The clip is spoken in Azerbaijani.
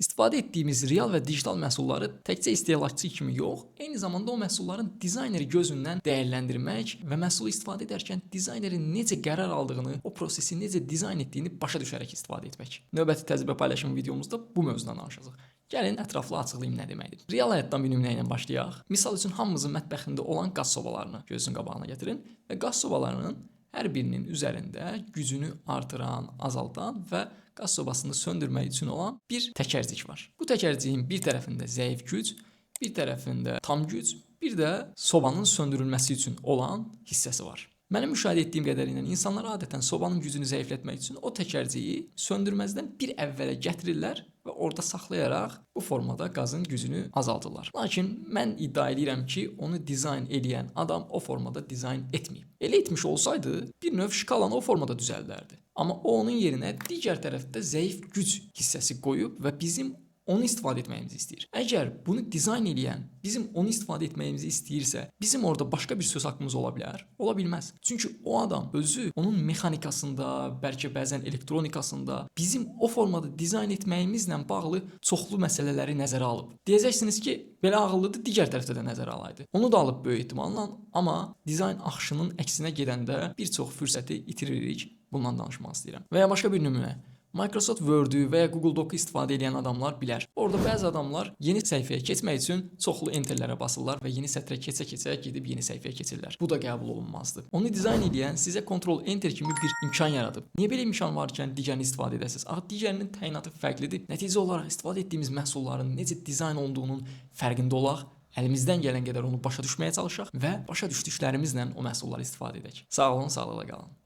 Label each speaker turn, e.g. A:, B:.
A: İstifadə etdiyimiz real və digital məhsulları təkcə istehlakçı kimi yox, eyni zamanda o məhsulların dizayneri gözündən dəyərləndirmək və məhsulu istifadə edərkən dizaynerin necə qərar aldığını, o prosesi necə dizayn etdiyini başa düşərək istifadə etmək. Növbəti təcrübə paylaşım videomuzda bu mövzudan danışacağıq. Gəlin ətraflı açıqlayım nə deməkdir. Real həyatdan bir nümunə ilə başlayaq. Misal üçün hamımızın mətbəxində olan qaz sobalarını gözünüzün qabağına gətirin və qaz sobalarının hər birinin üzərində gücünü artıran, azaldan və qaz sobasını söndürmək üçün olan bir təkərcik var. Bu təkərciyin bir tərəfində zəif güc, bir tərəfində tam güc, bir də sobanın söndürülməsi üçün olan hissəsi var. Mənim müşahidə etdiyim qədərilə insanlar adətən sobanın gücünü zəiflətmək üçün o təkərciyi söndürməzdən bir əvvələ gətirirlər və orada saxlayaraq bu formada qazın gücünü azaldırlar. Lakin mən iddia edirəm ki, onu dizayn edən adam o formada dizayn etməyib. Elə etmiş olsaydı, bir növ şkalanı o formada düzəldərdi. Amma o onun yerinə digər tərəfdə zəif güc hissəsi qoyub və bizim onu istifadə etməyimizi istəyir. Əgər bunu dizayn edən bizim onu istifadə etməyimizi istəyirsə, bizim orada başqa bir söz haqqımız ola bilər? Ola bilməz. Çünki o adam özü onun mexanikasında, bəlkə bəzən elektronikasında bizim o formada dizayn etməyimizlə bağlı çoxlu məsələləri nəzərə alıb. Deyəcəksiniz ki, belə ağıllıdır, digər tərəfdə də nəzərə alaydı. Onu da alıb böyük ehtimalla, amma dizayn axışının əksinə gedəndə bir çox fürsəti itiririk. Bundan danışmaq istəyirəm. Və ya başqa bir nümunə. Microsoft Word-ü və ya Google Doc-u istifadə edən adamlar bilər. Orada bəzi adamlar yeni səhifəyə keçmək üçün çoxlu enterlərə basırlar və yeni sətrə keçə-keçə gedib yeni səhifəyə keçirlər. Bu da qəbul olunmazdır. Onu dizayn edən sizə Ctrl-Enter kimi bir imkan yaradıb. Niyə belə imkan varkən digərini istifadə edəsiniz? Axı digərinin təyinatı fərqlidir. Nəticə olaraq istifadə etdiyimiz məhsulların necə dizayn olunduğunun fərqində olaq, əlimizdən gələn qədər onu başa düşməyə çalışaq və başa düşdüklərimizlə o məhsulları istifadə edək. Sağ olun, sağlıqla qalın.